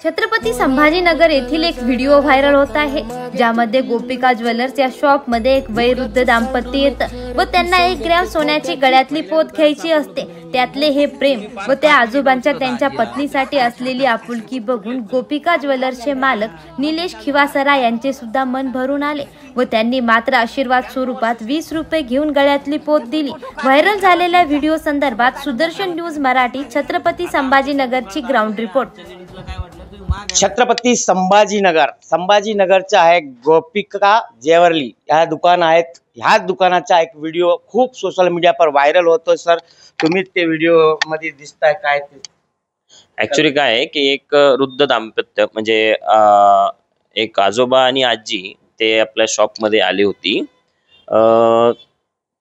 छत्रपती संभाजीनगर येथील एक video viral होत आहे, ज्यामध्ये गोपिका ज्वेलर्स या शॉप मध्ये एक वयोवृद्ध दाम्पत्य येतं व त्यांना 1 ग्रॅम सोन्याची गळ्यातली पोत घ्यायची असते। त्यातले हे प्रेम व त्या आजोबांच्या त्यांच्या पत्नीसाठी असलेली आपुलकी बघून गोपिका ज्वेलर्सचे मालक निलेश खिवासरा यांचे सुद्धा मन भरून आले व त्यांनी मात्र आशीर्वाद स्वरूपात 20 रुपये घेऊन गळ्यातली पोत दिली। व्हायरल झालेल्या व्हिडिओ संदर्भात सुदर्शन न्यूज मराठी छत्रपती संभाजीनगरची ग्राउंड रिपोर्ट। छत्रपती संभाजीनगरचा आहे गोपिका ज्वेलरी ह्या दुकान आहेत। ह्या दुकानाचा एक व्हिडिओ खूप सोशल मीडिया पर व्हायरल होतो। सर तुम्ही ते व्हिडिओ मध्ये दिसताय काय ते? ऍक्च्युअली काय आहे की एक वृद्ध दाम्पत्य म्हणजे एक आजोबा आणि आजी ते आपल्या शॉप मध्ये आली होती।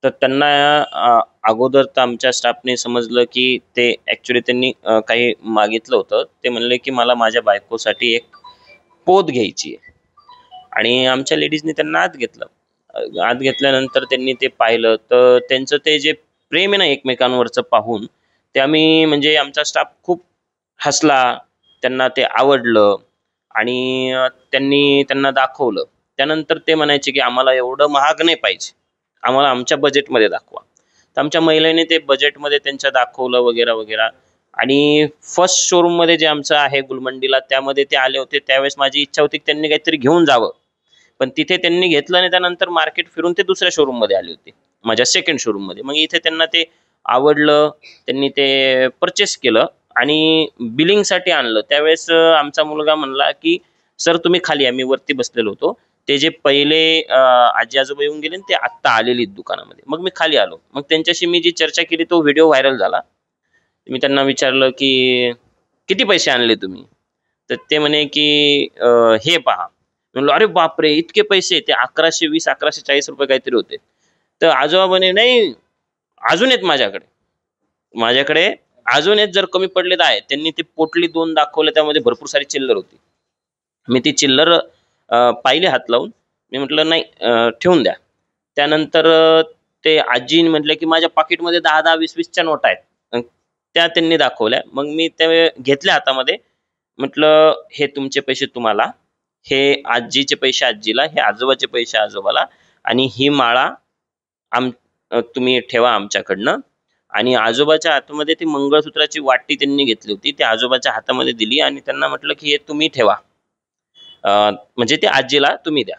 तर त्यांना अगोदर तर आमच्या स्टाफने समजलं की ते ऍक्च्युअली त्यांनी काही मागितलं होतं। ते म्हणले की मला माझ्या बायकोसाठी एक पोत घ्यायची आहे आणि आमच्या लेडीजने त्यांना आत घेतलं। आत घेतल्यानंतर त्यांनी ते पाहिलं तर त्यांचं ते जे प्रेम आहे ना एकमेकांवरचं पाहून ते आम्ही म्हणजे आमचा स्टाफ खूप हसला, त्यांना ते आवडलं आणि त्यांना दाखवलं। त्यानंतर ते म्हणायचे की आम्हाला एवढं महाग नाही पाहिजे, आम्हाला आमच्या बजेटमध्ये दाखवा। तर आमच्या महिलेने ते बजेटमध्ये त्यांच्या दाखवलं वगैरे वगैरे। आणि फर्स्ट शोरूम मध्ये जे आमचं आहे गुलमंडीला त्यामध्ये ते आले होते, त्यावेळेस माझी इच्छा होती की त्यांनी काहीतरी घेऊन जावं, पण तिथे त्यांनी घेतलं आणि त्यानंतर मार्केट फिरून ते दुसऱ्या शोरूम मध्ये आले होते, माझ्या सेकंड शोरूम मध्ये। मग इथे त्यांना ते आवडलं, त्यांनी ते परचेस केलं आणि बिलिंग साठी आणलं। त्यावेळेस आमचा मुलगा म्हणला की सर तुम्ही खाली, आम्ही वरती बसलेलो होतो, ते जे पहिले आजी आजोबा येऊन गेले ते आत्ता आलेली दुकानामध्ये। मग मी खाली आलो, मग त्यांच्याशी मी जी चर्चा केली तो व्हिडिओ व्हायरल झाला। मी त्यांना विचारलं की किती पैसे आणले तुम्ही? तर ते म्हणे की हे पहा। म्हणलो अरे बापरे इतके पैसे? ते 1120 1140 रुपये काहीतरी होते। तर आजोबा म्हणे नाही अजून आहेत माझ्याकडे अजून आहेत, जर कमी पडले तर आहे। त्यांनी ती पोटली 2 दाखवले, त्यामध्ये भरपूर सारी चिल्लर होती। मी ती चिल्लर पाहिले हात लावून, मी म्हटलं नाही ठेवून द्या। त्यानंतर ते आजी म्हटले की माझ्या पाकिटमध्ये 10-10 20-20च्या नोटा आहेत, त्या त्यांनी दाखवल्या। मग मी ते घेतल्या हातामध्ये, म्हटलं हे तुमचे पैसे तुम्हाला, हे आजीचे पैसे आजीला, हे आजोबाचे पैसे आजोबाला आणि ही माळा तुम्ही ठेवा आमच्याकडनं। आणि आजोबाच्या हातामध्ये ती मंगळसूत्राची वाटी त्यांनी घेतली होती, ती आजोबाच्या हातामध्ये दिली आणि त्यांना म्हटलं की हे तुम्ही ठेवा, म्हणजे ते आजीला तुम्ही द्या।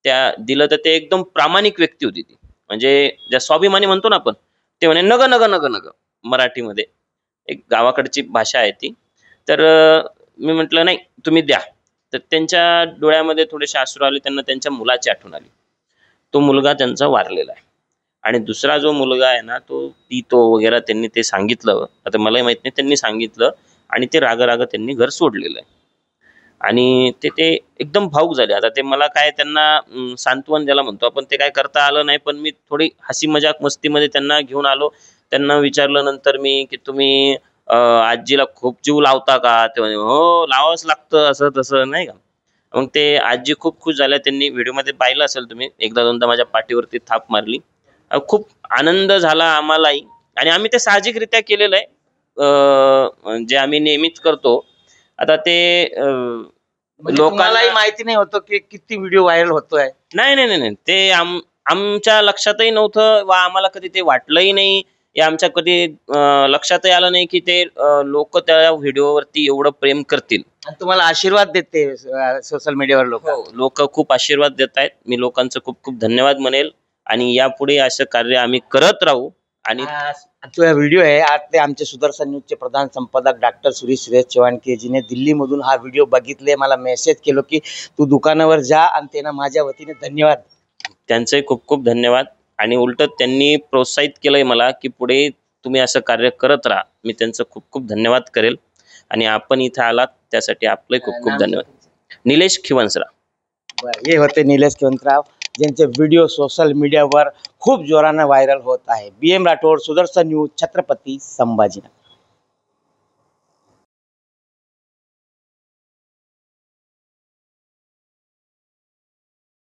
त्या दिलं तर ते एकदम प्रामाणिक व्यक्ती होती ती, म्हणजे ज्या स्वाभिमानी म्हणतो ना आपण, ते म्हणे नग नग नग नग, मराठीमध्ये एक गावाकडची भाषा आहे ती। तर मी म्हटलं नाही तुम्ही द्या। तर त्यांच्या डोळ्यामध्ये थोडेसे अश्रू आले, त्यांना त्यांच्या मुलाची आठवण आली। तो मुलगा त्यांचा वारलेला आहे आणि दुसरा जो मुलगा आहे ना तो पितो वगैरे, त्यांनी ते सांगितलं, आता मलाही माहित नाही, त्यांनी सांगितलं आणि ते राग त्यांनी घर सोडलेलं आहे आणि ते एकदम भावुक झाले। आता ते मला काय त्यांना सांत्वन द्यायला म्हणतो आपण, ते काय करता आलं नाही, पण मी थोडी हसी मजाक मस्तीमध्ये त्यांना घेऊन आलो। त्यांना विचारलं नंतर मी की तुम्ही आजीला खूप जीव लावता का? ते म्हणे हो लावावंच लागतं, असं तसं नाही का। मग ते आजी खूप खुश झाल्या, त्यांनी व्हिडिओमध्ये पाहिलं असेल तुम्ही, 1दा-2दा माझ्या पाठीवरती थाप मारली। खूप आनंद झाला आम्हालाही आणि आम्ही ते साहजिकरित्या केलेलं आहे, जे आम्ही नेहमीच करतो। आता ते लोकांनाही माहिती नाही होतं की किती व्हिडिओ व्हायरल होतोय? नाही, ते आमच्या लक्षातही नव्हतं वा आम्हाला कधी ते वाटलंही नाही, या आमच्या कधी लक्षातही आलं नाही की ते लोक त्या व्हिडिओवरती एवढं प्रेम करतील आणि तुम्हाला आशीर्वाद देते सोशल मीडियावर लोक खूप आशीर्वाद देत आहेत। मी लोकांचं खूप खूप धन्यवाद म्हणेल आणि यापुढे असं कार्य आम्ही करत राहू। आणि जो व्हिडिओ आहे आज ते आमचे सुदर्शन न्यूजचे प्रधान संपादक डॉक्टर सुरेश चव्हाण जीने दिल्लीमधून हा व्हिडिओ बघितले, मला मेसेज केलं की तू दुकानावर जा आणि त्यांना माझ्या वतीने धन्यवाद। त्यांचे खूप खूप धन्यवाद आणि उलट त्यांनी प्रोत्साहित केलंय मला की पुढे तुम्ही असं कार्य करत राहा। मी त्यांचं खूप खूप धन्यवाद करेल आणि आपण इथे आलात त्यासाठी आपले खूप खूप धन्यवाद। निलेश खिवसरा। हे होते निलेश खिवसराव, ज्यांचे व्हिडिओ सोशल मीडियावर खूप जोराने व्हायरल होत आहे। BM Rathod, Sudarshan News, Chhatrapati Sambhajinagar.